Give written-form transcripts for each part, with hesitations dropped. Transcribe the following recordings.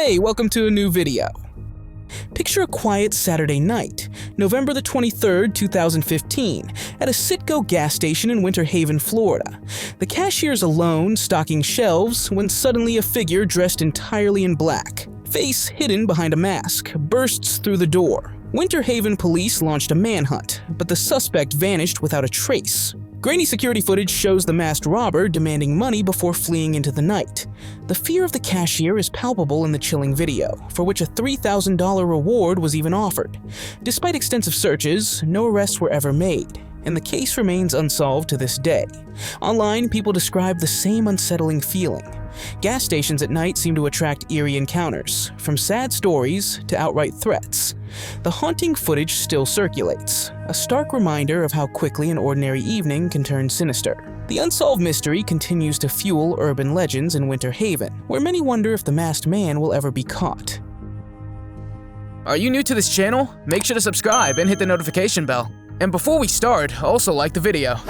Hey, welcome to a new video. Picture a quiet Saturday night, November the 23rd, 2015, at a Citgo gas station in Winter Haven, Florida. The cashier is alone, stocking shelves, when suddenly a figure dressed entirely in black, face hidden behind a mask, bursts through the door. Winter Haven police launched a manhunt, but the suspect vanished without a trace. Grainy security footage shows the masked robber demanding money before fleeing into the night. The fear of the cashier is palpable in the chilling video, for which a $3,000 reward was even offered. Despite extensive searches, no arrests were ever made, and the case remains unsolved to this day. Online, people describe the same unsettling feeling. Gas stations at night seem to attract eerie encounters, from sad stories to outright threats. The haunting footage still circulates, a stark reminder of how quickly an ordinary evening can turn sinister. The unsolved mystery continues to fuel urban legends in Winter Haven, where many wonder if the masked man will ever be caught. Are you new to this channel? Make sure to subscribe and hit the notification bell. And before we start, also like the video.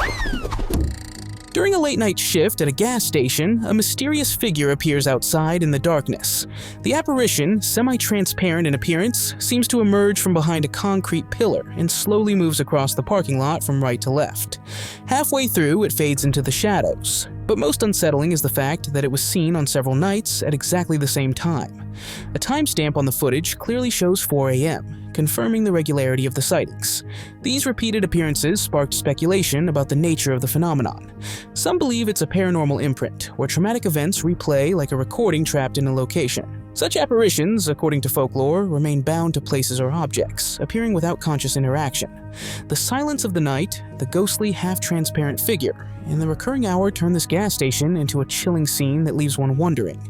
During a late-night shift at a gas station, a mysterious figure appears outside in the darkness. The apparition, semi-transparent in appearance, seems to emerge from behind a concrete pillar and slowly moves across the parking lot from right to left. Halfway through, it fades into the shadows. But most unsettling is the fact that it was seen on several nights at exactly the same time. A timestamp on the footage clearly shows 4 a.m., confirming the regularity of the sightings. These repeated appearances sparked speculation about the nature of the phenomenon. Some believe it's a paranormal imprint, where traumatic events replay like a recording trapped in a location. Such apparitions, according to folklore, remain bound to places or objects, appearing without conscious interaction. The silence of the night, the ghostly, half-transparent figure, and the recurring hour turn this gas station into a chilling scene that leaves one wondering,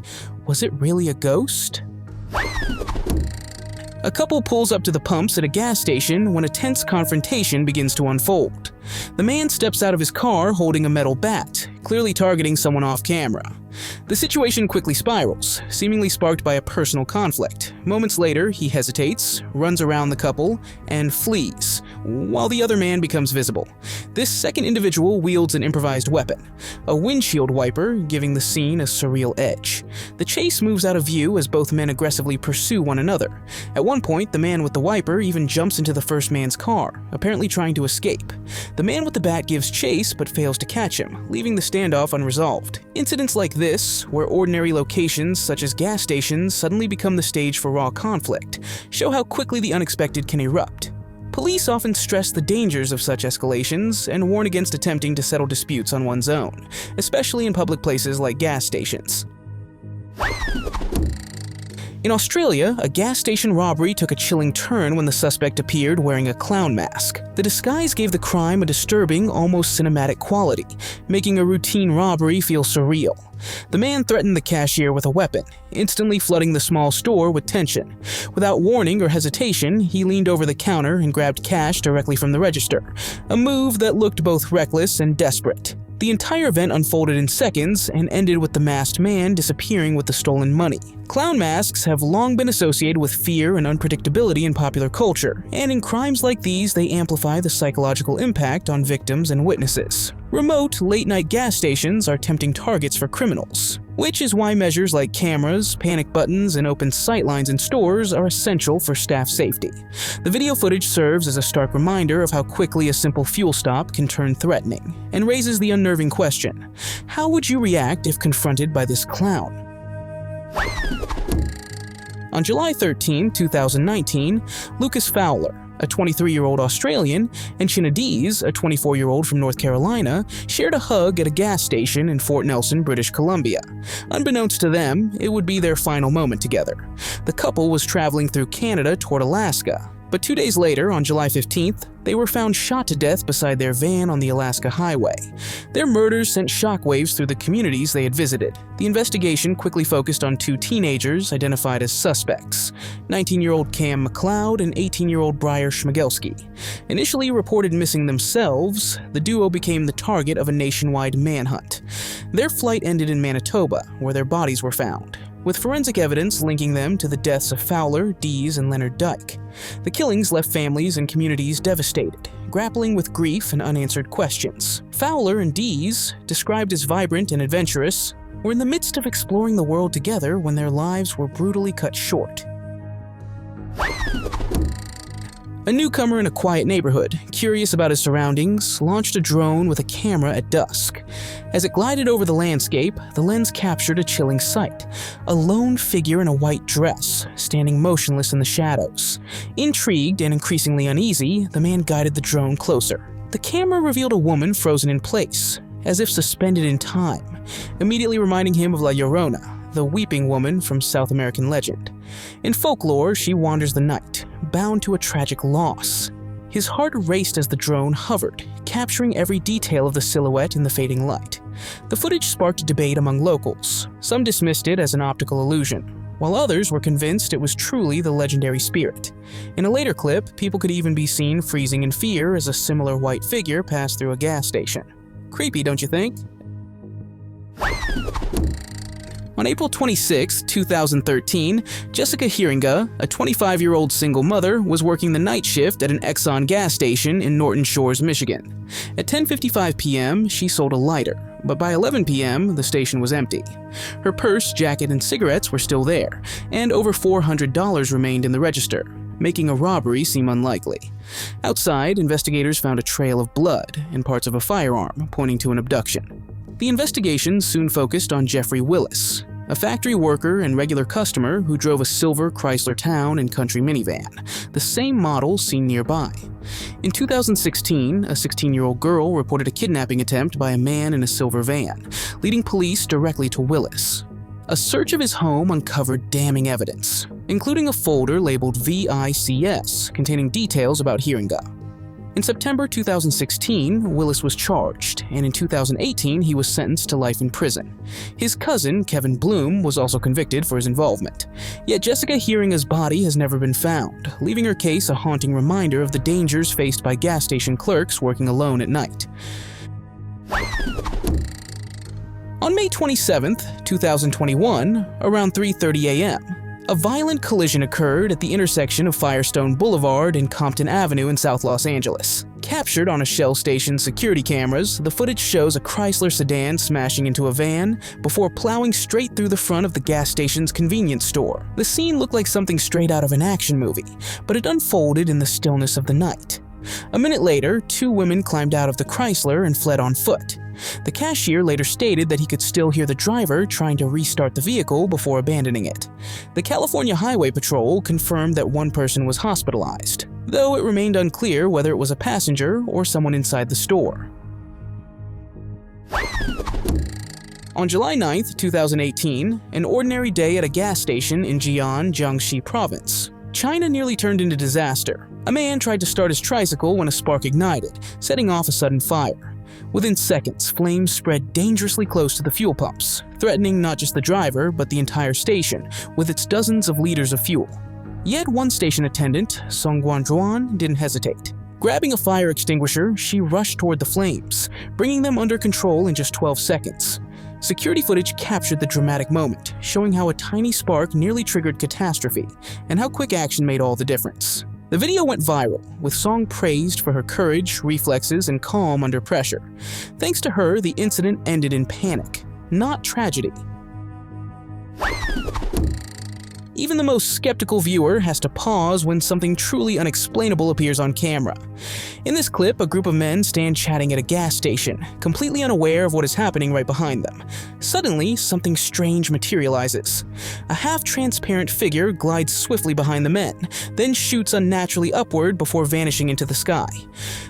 was it really a ghost? A couple pulls up to the pumps at a gas station when a tense confrontation begins to unfold. The man steps out of his car holding a metal bat, clearly targeting someone off camera. The situation quickly spirals, seemingly sparked by a personal conflict. Moments later, he hesitates, runs around the couple, and flees, while the other man becomes visible. This second individual wields an improvised weapon, a windshield wiper, giving the scene a surreal edge. The chase moves out of view as both men aggressively pursue one another. At one point, the man with the wiper even jumps into the first man's car, apparently trying to escape. The man with the bat gives chase but fails to catch him, leaving the standoff unresolved. Incidents like this, where ordinary locations such as gas stations suddenly become the stage for raw conflict, show how quickly the unexpected can erupt. Police often stress the dangers of such escalations and warn against attempting to settle disputes on one's own, especially in public places like gas stations. In Australia, a gas station robbery took a chilling turn when the suspect appeared wearing a clown mask. The disguise gave the crime a disturbing, almost cinematic quality, making a routine robbery feel surreal. The man threatened the cashier with a weapon, instantly flooding the small store with tension. Without warning or hesitation, he leaned over the counter and grabbed cash directly from the register, a move that looked both reckless and desperate. The entire event unfolded in seconds and ended with the masked man disappearing with the stolen money. Clown masks have long been associated with fear and unpredictability in popular culture, and in crimes like these, they amplify the psychological impact on victims and witnesses. Remote, late-night gas stations are tempting targets for criminals, which is why measures like cameras, panic buttons, and open sightlines in stores are essential for staff safety. The video footage serves as a stark reminder of how quickly a simple fuel stop can turn threatening, and raises the unnerving question: how would you react if confronted by this clown? On July 13, 2019, Lucas Fowler, a 23-year-old Australian, and Shinna Dees, a 24-year-old from North Carolina, shared a hug at a gas station in Fort Nelson, British Columbia. Unbeknownst to them, it would be their final moment together. The couple was traveling through Canada toward Alaska. But 2 days later, on July 15th, they were found shot to death beside their van on the Alaska highway. Their murders sent shockwaves through the communities they had visited. The investigation quickly focused on two teenagers identified as suspects, 19-year-old Cam McLeod and 18-year-old Briar Schmigelski. Initially reported missing themselves, the duo became the target of a nationwide manhunt. Their flight ended in Manitoba, where their bodies were found, with forensic evidence linking them to the deaths of Fowler, Dees, and Leonard Dyke. The killings left families and communities devastated, grappling with grief and unanswered questions. Fowler and Dees, described as vibrant and adventurous, were in the midst of exploring the world together when their lives were brutally cut short. A newcomer in a quiet neighborhood, curious about his surroundings, launched a drone with a camera at dusk. As it glided over the landscape, the lens captured a chilling sight: a lone figure in a white dress, standing motionless in the shadows. Intrigued and increasingly uneasy, the man guided the drone closer. The camera revealed a woman frozen in place, as if suspended in time, immediately reminding him of La Llorona, the weeping woman from South American legend. In folklore, she wanders the night, bound to a tragic loss. His heart raced as the drone hovered, capturing every detail of the silhouette in the fading light. The footage sparked a debate among locals. Some dismissed it as an optical illusion, while others were convinced it was truly the legendary spirit. In a later clip, people could even be seen freezing in fear as a similar white figure passed through a gas station. Creepy, don't you think? On April 26, 2013, Jessica Hieringa, a 25-year-old single mother, was working the night shift at an Exxon gas station in Norton Shores, Michigan. At 10:55 p.m., she sold a lighter, but by 11 p.m., the station was empty. Her purse, jacket, and cigarettes were still there, and over $400 remained in the register, making a robbery seem unlikely. Outside, investigators found a trail of blood and parts of a firearm, pointing to an abduction. The investigation soon focused on Jeffrey Willis, a factory worker and regular customer who drove a silver Chrysler Town and Country minivan, the same model seen nearby. In 2016, a 16-year-old girl reported a kidnapping attempt by a man in a silver van, leading police directly to Willis. A search of his home uncovered damning evidence, including a folder labeled VICS containing details about Hieringa. In September 2016, Willis was charged, and in 2018 he was sentenced to life in prison. His cousin, Kevin Bloom, was also convicted for his involvement. Yet Jessica Hieringa's body has never been found, leaving her case a haunting reminder of the dangers faced by gas station clerks working alone at night. On May 27, 2021, around 3:30 a.m., a violent collision occurred at the intersection of Firestone Boulevard and Compton Avenue in South Los Angeles. Captured on a Shell station security cameras, the footage shows a Chrysler sedan smashing into a van before plowing straight through the front of the gas station's convenience store. The scene looked like something straight out of an action movie, but it unfolded in the stillness of the night. A minute later, two women climbed out of the Chrysler and fled on foot. The cashier later stated that he could still hear the driver trying to restart the vehicle before abandoning it. The California Highway Patrol confirmed that one person was hospitalized, though it remained unclear whether it was a passenger or someone inside the store. On July 9, 2018, an ordinary day at a gas station in Jian, Jiangxi Province, China nearly turned into disaster. A man tried to start his tricycle when a spark ignited, setting off a sudden fire. Within seconds, flames spread dangerously close to the fuel pumps, threatening not just the driver, but the entire station, with its dozens of liters of fuel. Yet one station attendant, Song Guanzhuan, didn't hesitate. Grabbing a fire extinguisher, she rushed toward the flames, bringing them under control in just 12 seconds. Security footage captured the dramatic moment, showing how a tiny spark nearly triggered catastrophe, and how quick action made all the difference. The video went viral, with Song praised for her courage, reflexes, and calm under pressure. Thanks to her, the incident ended in panic, not tragedy. Even the most skeptical viewer has to pause when something truly unexplainable appears on camera. In this clip, a group of men stand chatting at a gas station, completely unaware of what is happening right behind them. Suddenly, something strange materializes. A half-transparent figure glides swiftly behind the men, then shoots unnaturally upward before vanishing into the sky.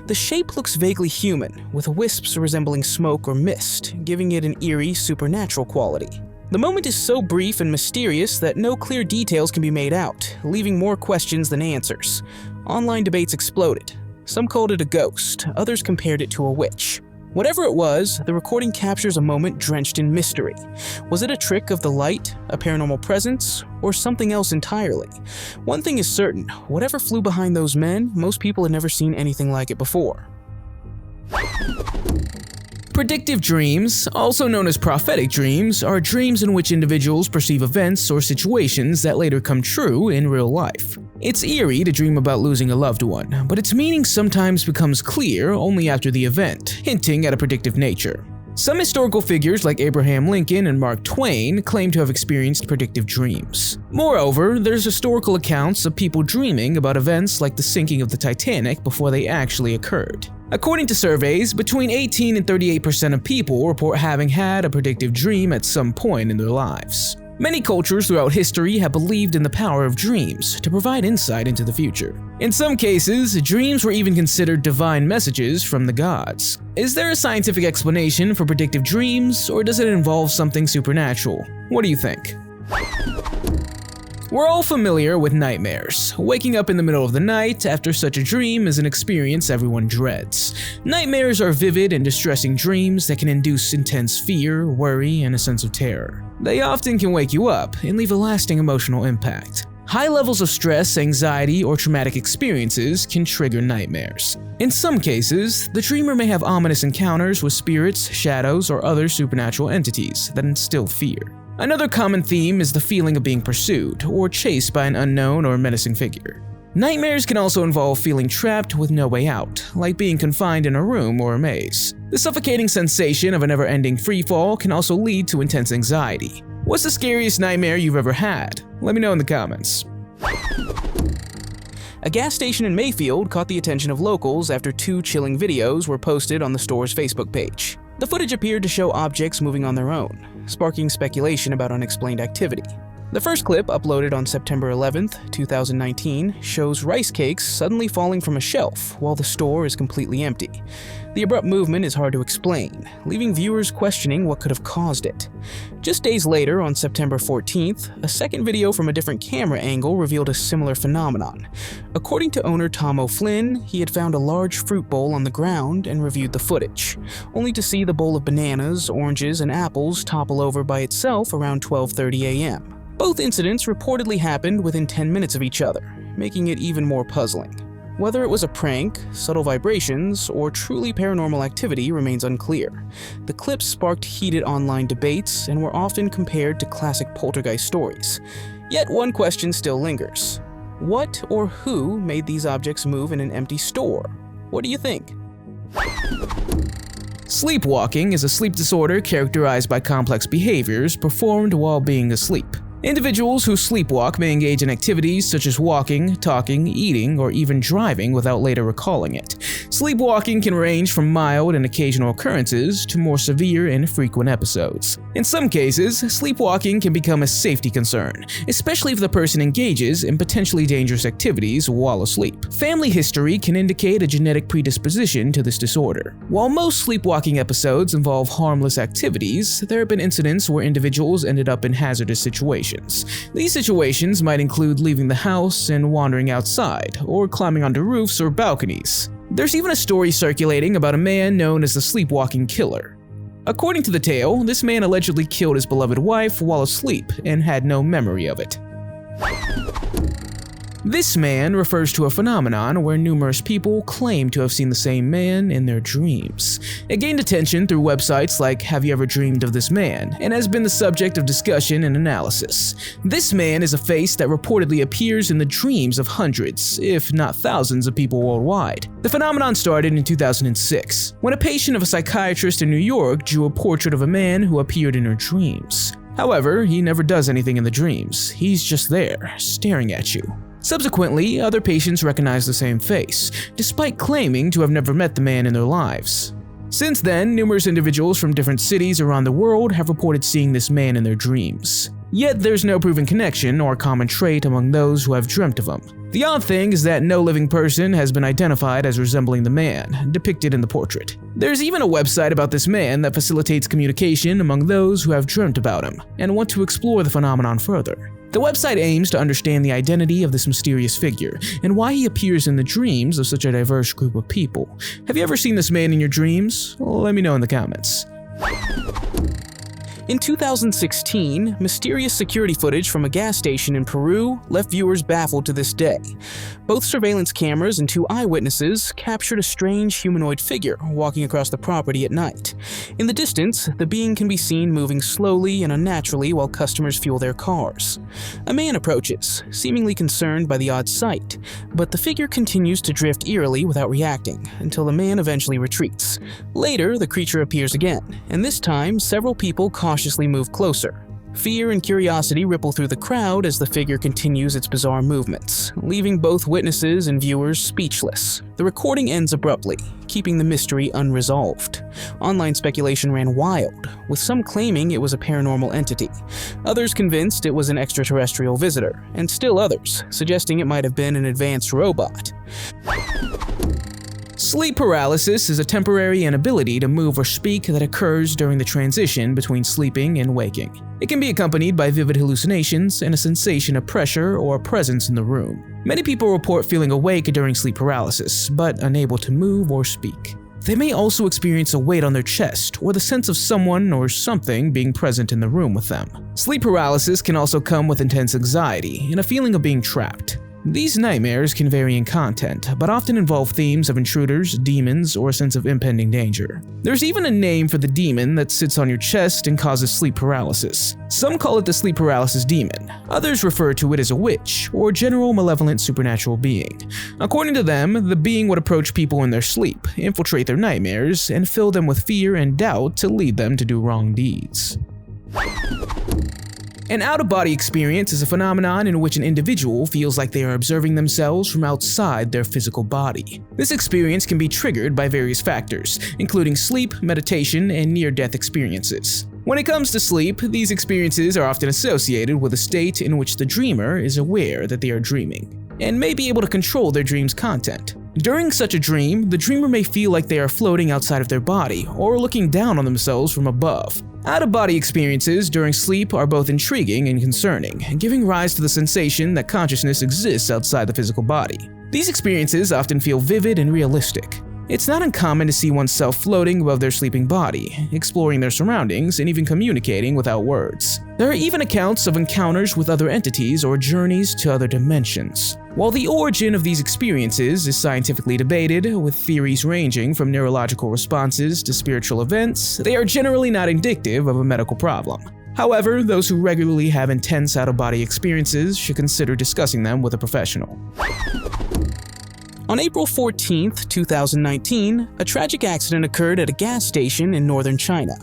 The shape looks vaguely human, with wisps resembling smoke or mist, giving it an eerie, supernatural quality. The moment is so brief and mysterious that no clear details can be made out, leaving more questions than answers. Online debates exploded. Some called it a ghost, others compared it to a witch. Whatever it was, the recording captures a moment drenched in mystery. Was it a trick of the light, a paranormal presence, or something else entirely? One thing is certain, whatever flew behind those men, most people had never seen anything like it before. Predictive dreams, also known as prophetic dreams, are dreams in which individuals perceive events or situations that later come true in real life. It's eerie to dream about losing a loved one, but its meaning sometimes becomes clear only after the event, hinting at a predictive nature. Some historical figures like Abraham Lincoln and Mark Twain claim to have experienced predictive dreams. Moreover, there's historical accounts of people dreaming about events like the sinking of the Titanic before they actually occurred. According to surveys, between 18 and 38% of people report having had a predictive dream at some point in their lives. Many cultures throughout history have believed in the power of dreams to provide insight into the future. In some cases, dreams were even considered divine messages from the gods. Is there a scientific explanation for predictive dreams, or does it involve something supernatural? What do you think? We're all familiar with nightmares. Waking up in the middle of the night after such a dream is an experience everyone dreads. Nightmares are vivid and distressing dreams that can induce intense fear, worry, and a sense of terror. They often can wake you up and leave a lasting emotional impact. High levels of stress, anxiety, or traumatic experiences can trigger nightmares. In some cases, the dreamer may have ominous encounters with spirits, shadows, or other supernatural entities that instill fear. Another common theme is the feeling of being pursued or chased by an unknown or menacing figure. Nightmares can also involve feeling trapped with no way out, like being confined in a room or a maze. The suffocating sensation of a never-ending freefall can also lead to intense anxiety. What's the scariest nightmare you've ever had? Let me know in the comments. A gas station in Mayfield caught the attention of locals after 2 chilling videos were posted on the store's Facebook page. The footage appeared to show objects moving on their own, sparking speculation about unexplained activity. The first clip, uploaded on September 11, 2019, shows rice cakes suddenly falling from a shelf while the store is completely empty. The abrupt movement is hard to explain, leaving viewers questioning what could have caused it. Just days later, on September 14th, a second video from a different camera angle revealed a similar phenomenon. According to owner Tom O'Flynn, he had found a large fruit bowl on the ground and reviewed the footage, only to see the bowl of bananas, oranges, and apples topple over by itself around 12:30 a.m. Both incidents reportedly happened within 10 minutes of each other, making it even more puzzling. Whether it was a prank, subtle vibrations, or truly paranormal activity remains unclear. The clips sparked heated online debates and were often compared to classic poltergeist stories. Yet one question still lingers. What or who made these objects move in an empty store? What do you think? Sleepwalking is a sleep disorder characterized by complex behaviors performed while being asleep. Individuals who sleepwalk may engage in activities such as walking, talking, eating, or even driving without later recalling it. Sleepwalking can range from mild and occasional occurrences to more severe and frequent episodes. In some cases, sleepwalking can become a safety concern, especially if the person engages in potentially dangerous activities while asleep. Family history can indicate a genetic predisposition to this disorder. While most sleepwalking episodes involve harmless activities, there have been incidents where individuals ended up in hazardous situations. These situations might include leaving the house and wandering outside, or climbing onto roofs or balconies. There's even a story circulating about a man known as the sleepwalking killer. According to the tale, this man allegedly killed his beloved wife while asleep and had no memory of it. This man refers to a phenomenon where numerous people claim to have seen the same man in their dreams. It gained attention through websites like Have You Ever Dreamed of This Man? And has been the subject of discussion and analysis. This man is a face that reportedly appears in the dreams of hundreds, if not thousands, of people worldwide. The phenomenon started in 2006, when a patient of a psychiatrist in New York drew a portrait of a man who appeared in her dreams. However, he never does anything in the dreams. He's just there, staring at you. Subsequently, other patients recognize the same face, despite claiming to have never met the man in their lives. Since then, numerous individuals from different cities around the world have reported seeing this man in their dreams. Yet there's no proven connection or common trait among those who have dreamt of him. The odd thing is that no living person has been identified as resembling the man depicted in the portrait. There's even a website about this man that facilitates communication among those who have dreamt about him and want to explore the phenomenon further. The website aims to understand the identity of this mysterious figure and why he appears in the dreams of such a diverse group of people. Have you ever seen this man in your dreams? Let me know in the comments. In 2016, mysterious security footage from a gas station in Peru left viewers baffled to this day. Both surveillance cameras and 2 eyewitnesses captured a strange humanoid figure walking across the property at night. In the distance, the being can be seen moving slowly and unnaturally while customers fuel their cars. A man approaches, seemingly concerned by the odd sight, but the figure continues to drift eerily without reacting until the man eventually retreats. Later, the creature appears again, and this time several people cautiously move closer. Fear and curiosity ripple through the crowd as the figure continues its bizarre movements, leaving both witnesses and viewers speechless. The recording ends abruptly, keeping the mystery unresolved. Online speculation ran wild, with some claiming it was a paranormal entity, others convinced it was an extraterrestrial visitor, and still others suggesting it might have been an advanced robot. Sleep paralysis is a temporary inability to move or speak that occurs during the transition between sleeping and waking. It can be accompanied by vivid hallucinations and a sensation of pressure or presence in the room. Many people report feeling awake during sleep paralysis, but unable to move or speak. They may also experience a weight on their chest or the sense of someone or something being present in the room with them. Sleep paralysis can also come with intense anxiety and a feeling of being trapped. These nightmares can vary in content, but often involve themes of intruders, demons, or a sense of impending danger. There's even a name for the demon that sits on your chest and causes sleep paralysis. Some call it the sleep paralysis demon. Others refer to it as a witch, or general malevolent supernatural being. According to them, the being would approach people in their sleep, infiltrate their nightmares, and fill them with fear and doubt to lead them to do wrong deeds. An out-of-body experience is a phenomenon in which an individual feels like they are observing themselves from outside their physical body. This experience can be triggered by various factors, including sleep, meditation, and near-death experiences. When it comes to sleep, these experiences are often associated with a state in which the dreamer is aware that they are dreaming, and may be able to control their dream's content. During such a dream, the dreamer may feel like they are floating outside of their body or looking down on themselves from above. Out-of-body experiences during sleep are both intriguing and concerning, giving rise to the sensation that consciousness exists outside the physical body. These experiences often feel vivid and realistic. It's not uncommon to see oneself floating above their sleeping body, exploring their surroundings, and even communicating without words. There are even accounts of encounters with other entities or journeys to other dimensions. While the origin of these experiences is scientifically debated, with theories ranging from neurological responses to spiritual events, they are generally not indicative of a medical problem. However, those who regularly have intense out-of-body experiences should consider discussing them with a professional. On April 14, 2019, a tragic accident occurred at a gas station in northern China.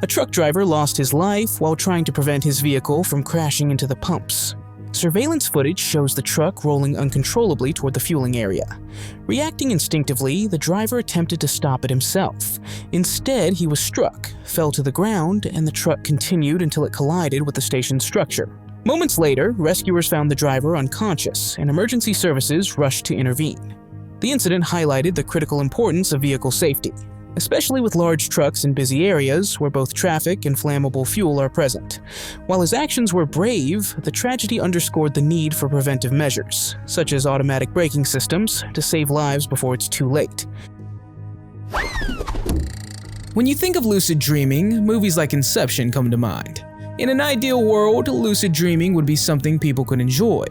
A truck driver lost his life while trying to prevent his vehicle from crashing into the pumps. Surveillance footage shows the truck rolling uncontrollably toward the fueling area. Reacting instinctively, the driver attempted to stop it himself. Instead, he was struck, fell to the ground, and the truck continued until it collided with the station's structure. Moments later, rescuers found the driver unconscious, and emergency services rushed to intervene. The incident highlighted the critical importance of vehicle safety, especially with large trucks in busy areas where both traffic and flammable fuel are present. While his actions were brave, the tragedy underscored the need for preventive measures, such as automatic braking systems, to save lives before it's too late. When you think of lucid dreaming, movies like Inception come to mind. In an ideal world, lucid dreaming would be something people could enjoy.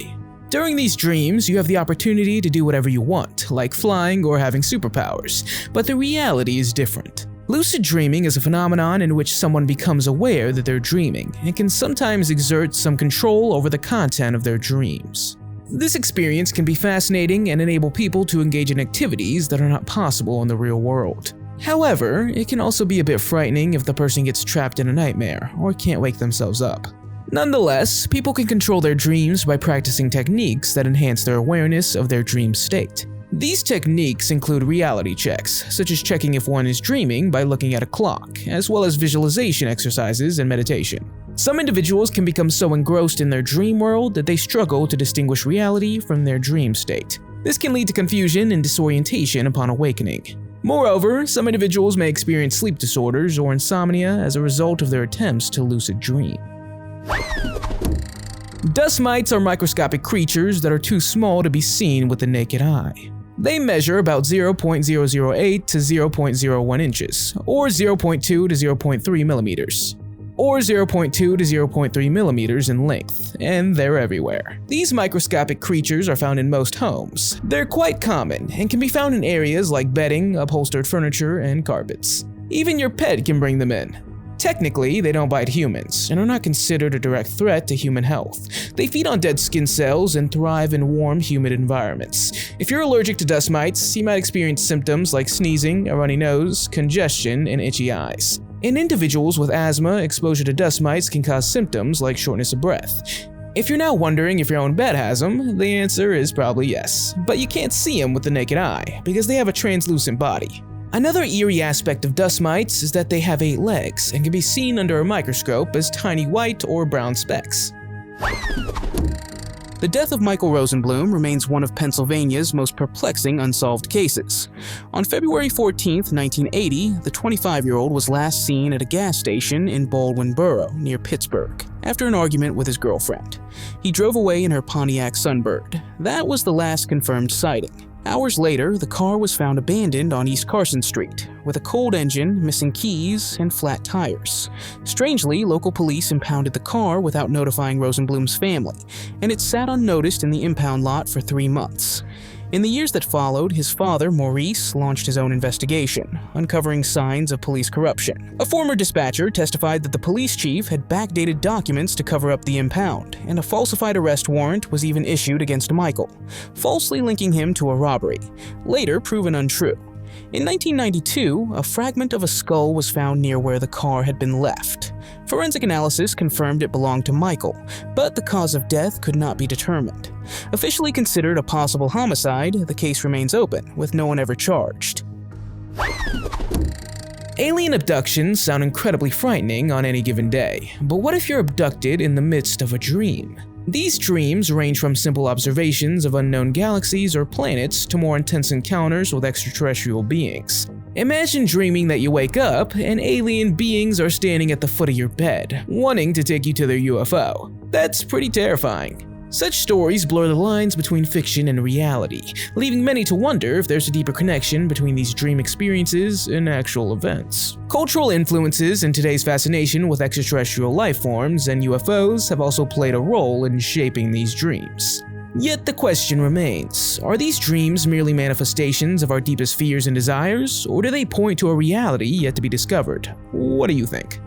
During these dreams, you have the opportunity to do whatever you want, like flying or having superpowers, but the reality is different. Lucid dreaming is a phenomenon in which someone becomes aware that they're dreaming and can sometimes exert some control over the content of their dreams. This experience can be fascinating and enable people to engage in activities that are not possible in the real world. However, it can also be a bit frightening if the person gets trapped in a nightmare or can't wake themselves up. Nonetheless, people can control their dreams by practicing techniques that enhance their awareness of their dream state. These techniques include reality checks, such as checking if one is dreaming by looking at a clock, as well as visualization exercises and meditation. Some individuals can become so engrossed in their dream world that they struggle to distinguish reality from their dream state. This can lead to confusion and disorientation upon awakening. Moreover, some individuals may experience sleep disorders or insomnia as a result of their attempts to lucid dream. Dust mites are microscopic creatures that are too small to be seen with the naked eye. They measure about 0.008 to 0.01 inches, or 0.2 to 0.3 millimeters. or 0.2 to 0.3 millimeters in length, and they're everywhere. These microscopic creatures are found in most homes. They're quite common and can be found in areas like bedding, upholstered furniture, and carpets. Even your pet can bring them in. Technically, they don't bite humans and are not considered a direct threat to human health. They feed on dead skin cells and thrive in warm, humid environments. If you're allergic to dust mites, you might experience symptoms like sneezing, a runny nose, congestion, and itchy eyes. In individuals with asthma, exposure to dust mites can cause symptoms like shortness of breath. If you're now wondering if your own pet has them, the answer is probably yes. But you can't see them with the naked eye because they have a translucent body. Another eerie aspect of dust mites is that they have 8 legs and can be seen under a microscope as tiny white or brown specks. The death of Michael Rosenblum remains one of Pennsylvania's most perplexing unsolved cases. On February 14, 1980, the 25-year-old was last seen at a gas station in Baldwin Borough near Pittsburgh after an argument with his girlfriend. He drove away in her Pontiac Sunbird. That was the last confirmed sighting. Hours later, the car was found abandoned on East Carson Street, with a cold engine, missing keys, and flat tires. Strangely, local police impounded the car without notifying Rosenblum's family, and it sat unnoticed in the impound lot for 3 months. In the years that followed, his father, Maurice, launched his own investigation, uncovering signs of police corruption. A former dispatcher testified that the police chief had backdated documents to cover up the impound, and a falsified arrest warrant was even issued against Michael, falsely linking him to a robbery, later proven untrue. In 1992, a fragment of a skull was found near where the car had been left. Forensic analysis confirmed it belonged to Michael, but the cause of death could not be determined. Officially considered a possible homicide, the case remains open, with no one ever charged. Alien abductions sound incredibly frightening on any given day, but what if you're abducted in the midst of a dream? These dreams range from simple observations of unknown galaxies or planets to more intense encounters with extraterrestrial beings. Imagine dreaming that you wake up and alien beings are standing at the foot of your bed, wanting to take you to their UFO. That's pretty terrifying. Such stories blur the lines between fiction and reality, leaving many to wonder if there's a deeper connection between these dream experiences and actual events. Cultural influences in today's fascination with extraterrestrial life forms and UFOs have also played a role in shaping these dreams. Yet the question remains, are these dreams merely manifestations of our deepest fears and desires, or do they point to a reality yet to be discovered? What do you think?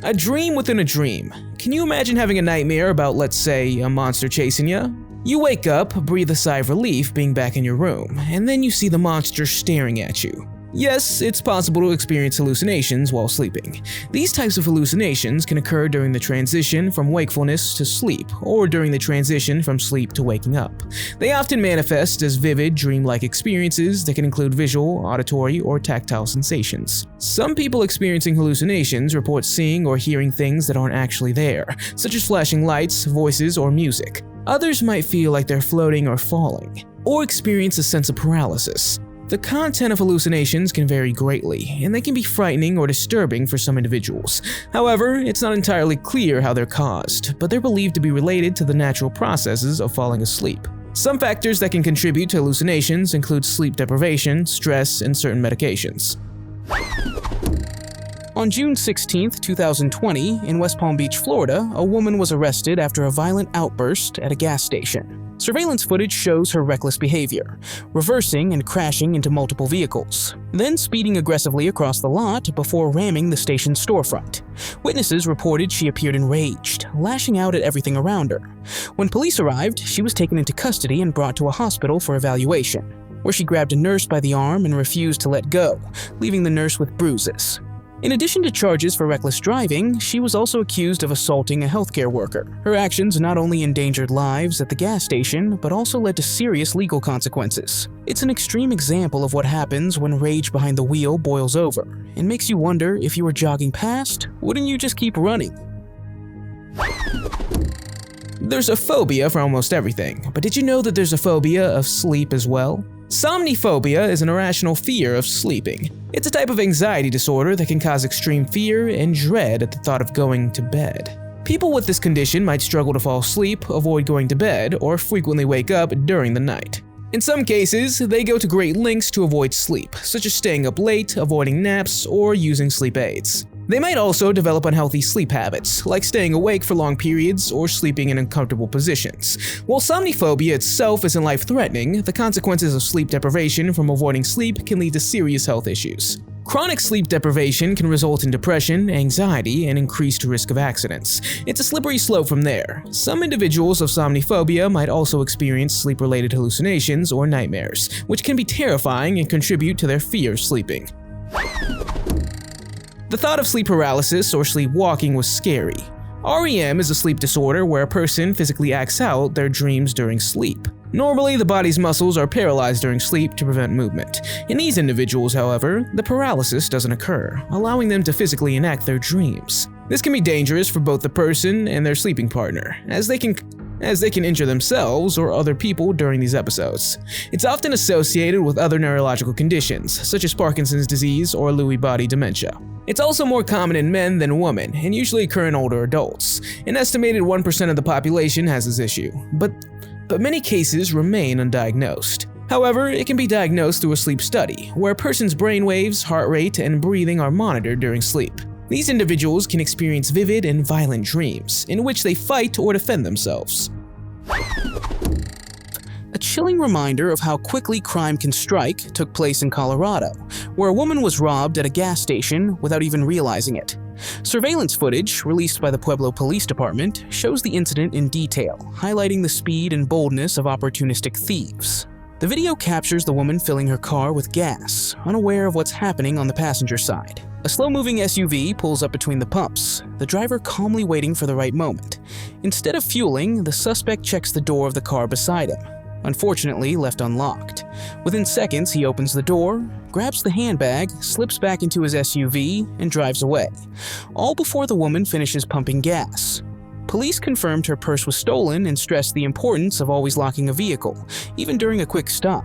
A dream within a dream. Can you imagine having a nightmare about, let's say, a monster chasing you? You wake up, breathe a sigh of relief being back in your room, and then you see the monster staring at you. Yes, it's possible to experience hallucinations while sleeping. These types of hallucinations can occur during the transition from wakefulness to sleep, or during the transition from sleep to waking up. They often manifest as vivid, dreamlike experiences that can include visual, auditory, or tactile sensations. Some people experiencing hallucinations report seeing or hearing things that aren't actually there, such as flashing lights, voices, or music. Others might feel like they're floating or falling, or experience a sense of paralysis. The content of hallucinations can vary greatly, and they can be frightening or disturbing for some individuals. However, it's not entirely clear how they're caused, but they're believed to be related to the natural processes of falling asleep. Some factors that can contribute to hallucinations include sleep deprivation, stress, and certain medications. On June 16, 2020, in West Palm Beach, Florida, a woman was arrested after a violent outburst at a gas station. Surveillance footage shows her reckless behavior, reversing and crashing into multiple vehicles, then speeding aggressively across the lot before ramming the station's storefront. Witnesses reported she appeared enraged, lashing out at everything around her. When police arrived, she was taken into custody and brought to a hospital for evaluation, where she grabbed a nurse by the arm and refused to let go, leaving the nurse with bruises. In addition to charges for reckless driving, she was also accused of assaulting a healthcare worker. Her actions not only endangered lives at the gas station, but also led to serious legal consequences. It's an extreme example of what happens when rage behind the wheel boils over, and makes you wonder, if you were jogging past, wouldn't you just keep running? There's a phobia for almost everything, but did you know that there's a phobia of sleep as well? Somniphobia is an irrational fear of sleeping. It's a type of anxiety disorder that can cause extreme fear and dread at the thought of going to bed. People with this condition might struggle to fall asleep, avoid going to bed, or frequently wake up during the night. In some cases, they go to great lengths to avoid sleep, such as staying up late, avoiding naps, or using sleep aids. They might also develop unhealthy sleep habits, like staying awake for long periods or sleeping in uncomfortable positions. While somniphobia itself isn't life-threatening, the consequences of sleep deprivation from avoiding sleep can lead to serious health issues. Chronic sleep deprivation can result in depression, anxiety, and increased risk of accidents. It's a slippery slope from there. Some individuals of somniphobia might also experience sleep-related hallucinations or nightmares, which can be terrifying and contribute to their fear of sleeping. The thought of sleep paralysis or sleepwalking was scary. REM is a sleep disorder where a person physically acts out their dreams during sleep. Normally, the body's muscles are paralyzed during sleep to prevent movement. In these individuals, however, the paralysis doesn't occur, allowing them to physically enact their dreams. This can be dangerous for both the person and their sleeping partner, as they can injure themselves or other people during these episodes. It's often associated with other neurological conditions, such as Parkinson's disease or Lewy body dementia. It's also more common in men than women, and usually occur in older adults. An estimated 1% of the population has this issue, but many cases remain undiagnosed. However, it can be diagnosed through a sleep study, where a person's brainwaves, heart rate, and breathing are monitored during sleep. These individuals can experience vivid and violent dreams, in which they fight or defend themselves. A chilling reminder of how quickly crime can strike took place in Colorado, where a woman was robbed at a gas station without even realizing it. Surveillance footage, released by the Pueblo Police Department, shows the incident in detail, highlighting the speed and boldness of opportunistic thieves. The video captures the woman filling her car with gas, unaware of what's happening on the passenger side. A slow-moving SUV pulls up between the pumps, the driver calmly waiting for the right moment. Instead of fueling, the suspect checks the door of the car beside him, unfortunately left unlocked. Within seconds, he opens the door, grabs the handbag, slips back into his SUV, and drives away, all before the woman finishes pumping gas. Police confirmed her purse was stolen and stressed the importance of always locking a vehicle, even during a quick stop.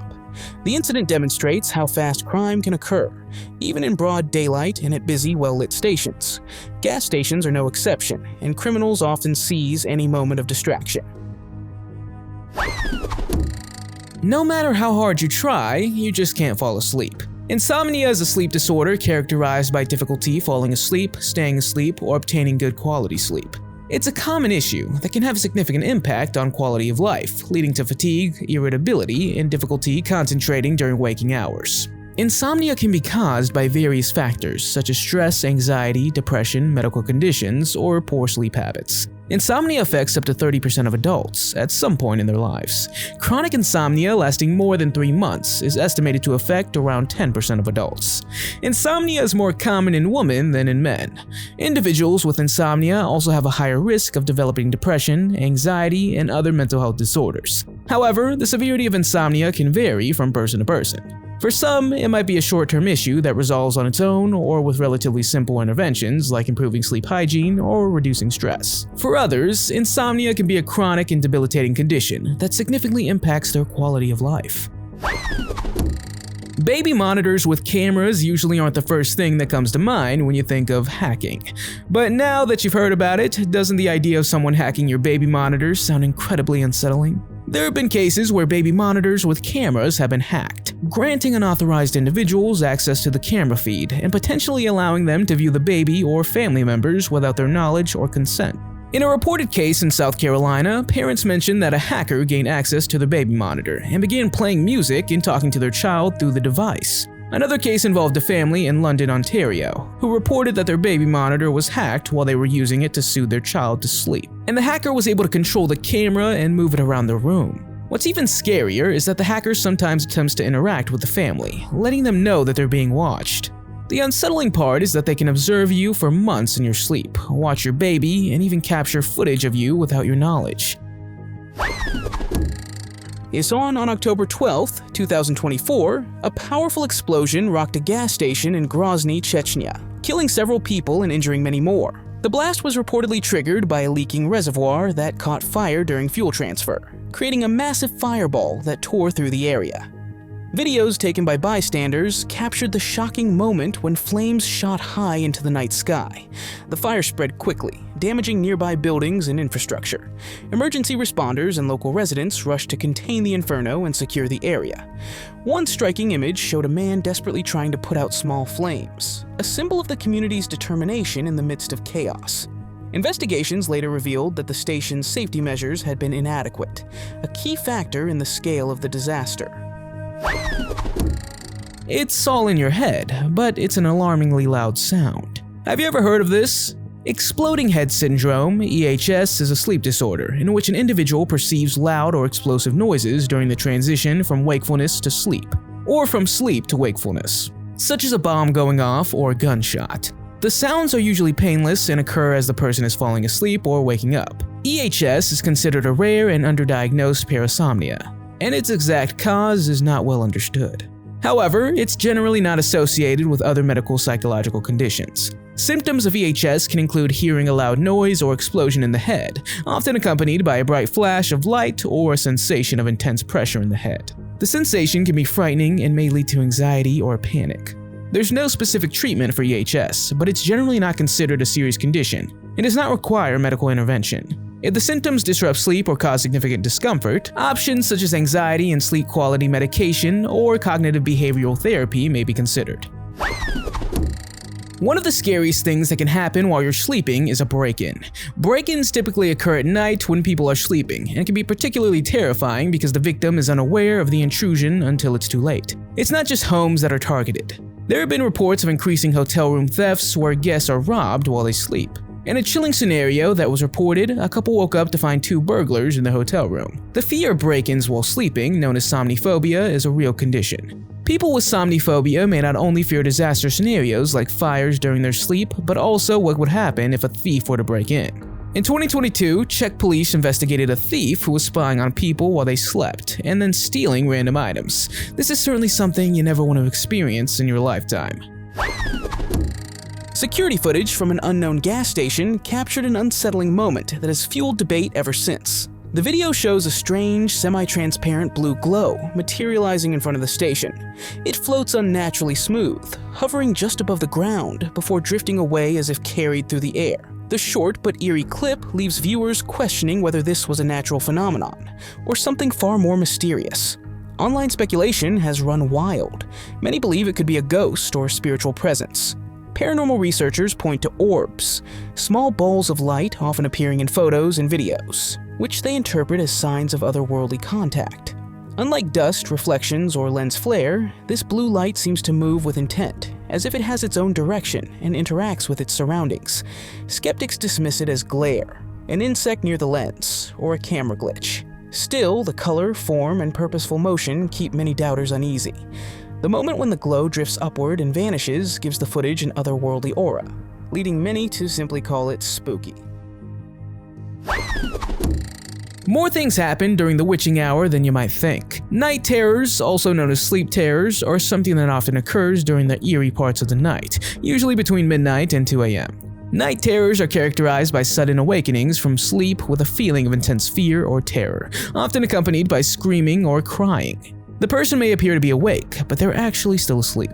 The incident demonstrates how fast crime can occur, even in broad daylight and at busy, well-lit stations. Gas stations are no exception, and criminals often seize any moment of distraction. No matter how hard you try, you just can't fall asleep. Insomnia is a sleep disorder characterized by difficulty falling asleep, staying asleep, or obtaining good quality sleep. It's a common issue that can have a significant impact on quality of life, leading to fatigue, irritability, and difficulty concentrating during waking hours. Insomnia can be caused by various factors such as stress, anxiety, depression, medical conditions, or poor sleep habits. Insomnia affects up to 30% of adults at some point in their lives. Chronic insomnia lasting more than 3 months is estimated to affect around 10% of adults. Insomnia is more common in women than in men. Individuals with insomnia also have a higher risk of developing depression, anxiety, and other mental health disorders. However, the severity of insomnia can vary from person to person. For some, it might be a short-term issue that resolves on its own or with relatively simple interventions like improving sleep hygiene or reducing stress. For others, insomnia can be a chronic and debilitating condition that significantly impacts their quality of life. Baby monitors with cameras usually aren't the first thing that comes to mind when you think of hacking. But now that you've heard about it, doesn't the idea of someone hacking your baby monitors sound incredibly unsettling? There have been cases where baby monitors with cameras have been hacked, granting unauthorized individuals access to the camera feed and potentially allowing them to view the baby or family members without their knowledge or consent. In a reported case in South Carolina, parents mentioned that a hacker gained access to the baby monitor and began playing music and talking to their child through the device. Another case involved a family in London, Ontario, who reported that their baby monitor was hacked while they were using it to soothe their child to sleep, and the hacker was able to control the camera and move it around the room. What's even scarier is that the hacker sometimes attempts to interact with the family, letting them know that they're being watched. The unsettling part is that they can observe you for months in your sleep, watch your baby, and even capture footage of you without your knowledge. On October 12, 2024, a powerful explosion rocked a gas station in Grozny, Chechnya, killing several people and injuring many more. The blast was reportedly triggered by a leaking reservoir that caught fire during fuel transfer, creating a massive fireball that tore through the area. Videos taken by bystanders captured the shocking moment when flames shot high into the night sky. The fire spread quickly, damaging nearby buildings and infrastructure. Emergency responders and local residents rushed to contain the inferno and secure the area. One striking image showed a man desperately trying to put out small flames, a symbol of the community's determination in the midst of chaos. Investigations later revealed that the station's safety measures had been inadequate, a key factor in the scale of the disaster. It's all in your head, but it's an alarmingly loud sound. Have you ever heard of this? Exploding head syndrome, EHS, is a sleep disorder in which an individual perceives loud or explosive noises during the transition from wakefulness to sleep, or from sleep to wakefulness, such as a bomb going off or a gunshot. The sounds are usually painless and occur as the person is falling asleep or waking up. EHS is considered a rare and underdiagnosed parasomnia, and its exact cause is not well understood. However, it's generally not associated with other medical psychological conditions. Symptoms of EHS can include hearing a loud noise or explosion in the head, often accompanied by a bright flash of light or a sensation of intense pressure in the head. The sensation can be frightening and may lead to anxiety or panic. There's no specific treatment for EHS, but it's generally not considered a serious condition and does not require medical intervention. If the symptoms disrupt sleep or cause significant discomfort, options such as anxiety and sleep quality medication or cognitive behavioral therapy may be considered. One of the scariest things that can happen while you're sleeping is a break-in. Break-ins typically occur at night when people are sleeping, and can be particularly terrifying because the victim is unaware of the intrusion until it's too late. It's not just homes that are targeted. There have been reports of increasing hotel room thefts where guests are robbed while they sleep. In a chilling scenario that was reported, a couple woke up to find 2 burglars in the hotel room. The fear of break-ins while sleeping, known as somniphobia, is a real condition. People with somniphobia may not only fear disaster scenarios like fires during their sleep, but also what would happen if a thief were to break in. In 2022, Czech police investigated a thief who was spying on people while they slept, and then stealing random items. This is certainly something you never want to experience in your lifetime. Security footage from an unknown gas station captured an unsettling moment that has fueled debate ever since. The video shows a strange, semi-transparent blue glow materializing in front of the station. It floats unnaturally smooth, hovering just above the ground before drifting away as if carried through the air. The short but eerie clip leaves viewers questioning whether this was a natural phenomenon or something far more mysterious. Online speculation has run wild. Many believe it could be a ghost or spiritual presence. Paranormal researchers point to orbs, small balls of light often appearing in photos and videos, which they interpret as signs of otherworldly contact. Unlike dust, reflections, or lens flare, this blue light seems to move with intent, as if it has its own direction and interacts with its surroundings. Skeptics dismiss it as glare, an insect near the lens, or a camera glitch. Still, the color, form, and purposeful motion keep many doubters uneasy. The moment when the glow drifts upward and vanishes gives the footage an otherworldly aura, leading many to simply call it spooky. More things happen during the witching hour than you might think. Night terrors, also known as sleep terrors, are something that often occurs during the eerie parts of the night, usually between midnight and 2 a.m. Night terrors are characterized by sudden awakenings from sleep with a feeling of intense fear or terror, often accompanied by screaming or crying. The person may appear to be awake, but they're actually still asleep,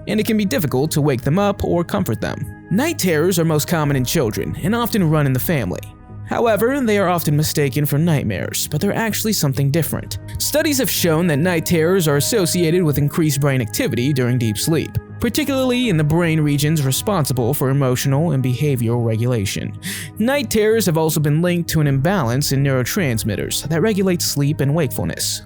and it can be difficult to wake them up or comfort them. Night terrors are most common in children and often run in the family. However, they are often mistaken for nightmares, but they're actually something different. Studies have shown that night terrors are associated with increased brain activity during deep sleep, particularly in the brain regions responsible for emotional and behavioral regulation. Night terrors have also been linked to an imbalance in neurotransmitters that regulate sleep and wakefulness.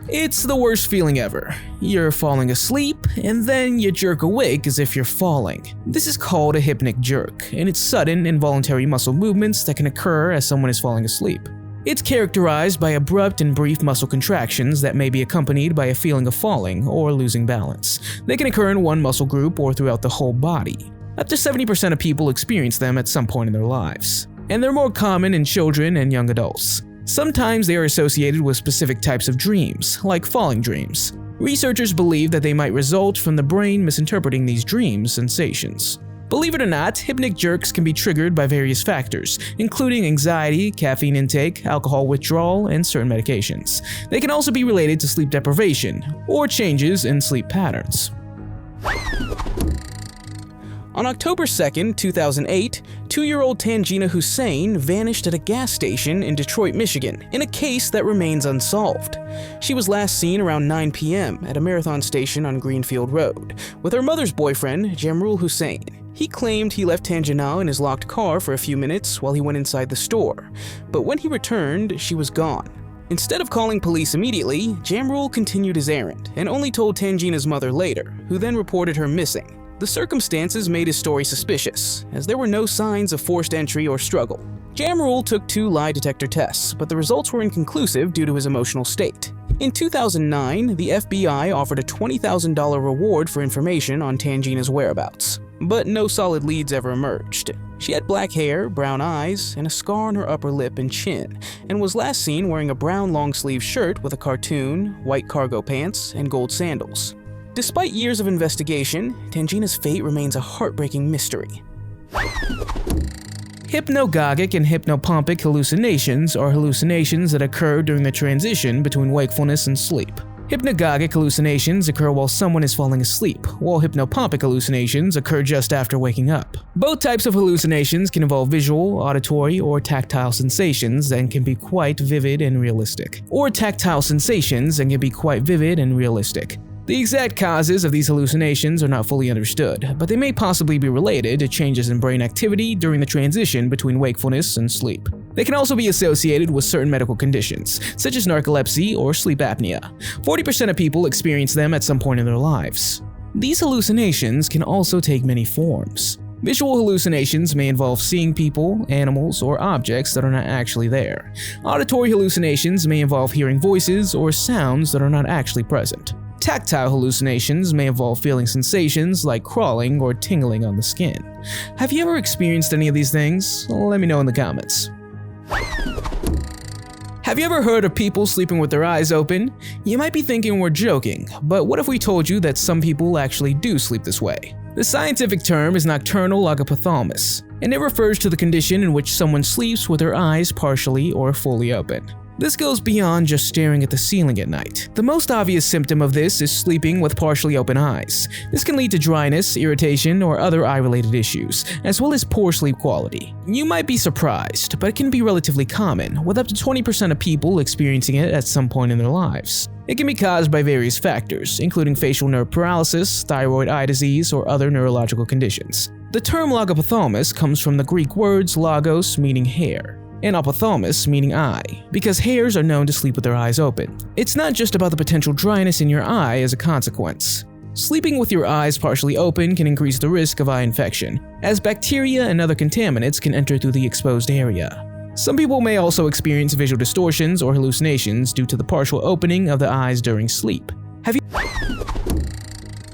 It's the worst feeling ever. You're falling asleep, and then you jerk awake as if you're falling. This is called a hypnic jerk, and it's sudden, involuntary muscle movements that can occur as someone is falling asleep. It's characterized by abrupt and brief muscle contractions that may be accompanied by a feeling of falling or losing balance. They can occur in one muscle group or throughout the whole body. Up to 70% of people experience them at some point in their lives, and they're more common in children and young adults. Sometimes they are associated with specific types of dreams, like falling dreams. Researchers believe that they might result from the brain misinterpreting these dream sensations. Believe it or not, hypnic jerks can be triggered by various factors, including anxiety, caffeine intake, alcohol withdrawal, and certain medications. They can also be related to sleep deprivation or changes in sleep patterns. On October 2, 2008, 2-year-old Tangina Hussein vanished at a gas station in Detroit, Michigan, in a case that remains unsolved. She was last seen around 9 p.m. at a Marathon station on Greenfield Road, with her mother's boyfriend, Jamrul Hussein. He claimed he left Tangina in his locked car for a few minutes while he went inside the store, but when he returned, she was gone. Instead of calling police immediately, Jamrul continued his errand and only told Tangina's mother later, who then reported her missing. The circumstances made his story suspicious, as there were no signs of forced entry or struggle. Jamrul took 2 lie detector tests, but the results were inconclusive due to his emotional state. In 2009, the FBI offered a $20,000 reward for information on Tangina's whereabouts, but no solid leads ever emerged. She had black hair, brown eyes, and a scar on her upper lip and chin, and was last seen wearing a brown long-sleeve shirt with a cartoon, white cargo pants, and gold sandals. Despite years of investigation, Tangina's fate remains a heartbreaking mystery. Hypnagogic and hypnopompic hallucinations are hallucinations that occur during the transition between wakefulness and sleep. Hypnagogic hallucinations occur while someone is falling asleep, while hypnopompic hallucinations occur just after waking up. Both types of hallucinations can involve visual, auditory, or tactile sensations and can be quite vivid and realistic. The exact causes of these hallucinations are not fully understood, but they may possibly be related to changes in brain activity during the transition between wakefulness and sleep. They can also be associated with certain medical conditions, such as narcolepsy or sleep apnea. 40% of people experience them at some point in their lives. These hallucinations can also take many forms. Visual hallucinations may involve seeing people, animals, or objects that are not actually there. Auditory hallucinations may involve hearing voices or sounds that are not actually present. Tactile hallucinations may involve feeling sensations like crawling or tingling on the skin. Have you ever experienced any of these things? Let me know in the comments. Have you ever heard of people sleeping with their eyes open? You might be thinking we're joking, but what if we told you that some people actually do sleep this way? The scientific term is nocturnal logopophthalmos, and it refers to the condition in which someone sleeps with their eyes partially or fully open. This goes beyond just staring at the ceiling at night. The most obvious symptom of this is sleeping with partially open eyes. This can lead to dryness, irritation, or other eye-related issues, as well as poor sleep quality. You might be surprised, but it can be relatively common, with up to 20% of people experiencing it at some point in their lives. It can be caused by various factors, including facial nerve paralysis, thyroid eye disease, or other neurological conditions. The term logopophthalmos comes from the Greek words logos, meaning hair, and ophthalmos, meaning eye, because hares are known to sleep with their eyes open. It's not just about the potential dryness in your eye as a consequence. Sleeping with your eyes partially open can increase the risk of eye infection, as bacteria and other contaminants can enter through the exposed area. Some people may also experience visual distortions or hallucinations due to the partial opening of the eyes during sleep.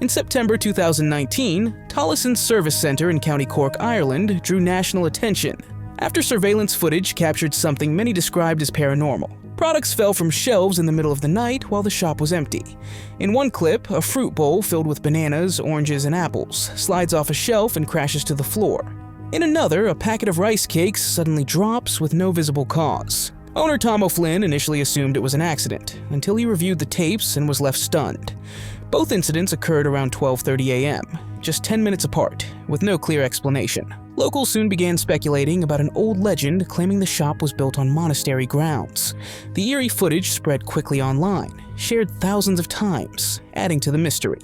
In September 2019, Tolleson Service Centre in County Cork, Ireland drew national attention after surveillance footage captured something many described as paranormal. Products fell from shelves in the middle of the night while the shop was empty. In one clip, a fruit bowl filled with bananas, oranges, and apples slides off a shelf and crashes to the floor. In another, a packet of rice cakes suddenly drops with no visible cause. Owner Tom O'Flynn initially assumed it was an accident, until he reviewed the tapes and was left stunned. Both incidents occurred around 12:30 a.m., just 10 minutes apart, with no clear explanation. Locals soon began speculating about an old legend claiming the shop was built on monastery grounds. The eerie footage spread quickly online, shared thousands of times, adding to the mystery.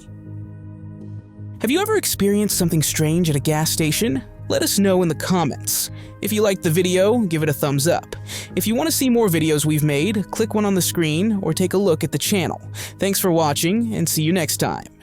Have you ever experienced something strange at a gas station? Let us know in the comments. If you liked the video, give it a thumbs up. If you want to see more videos we've made, click one on the screen or take a look at the channel. Thanks for watching, and see you next time.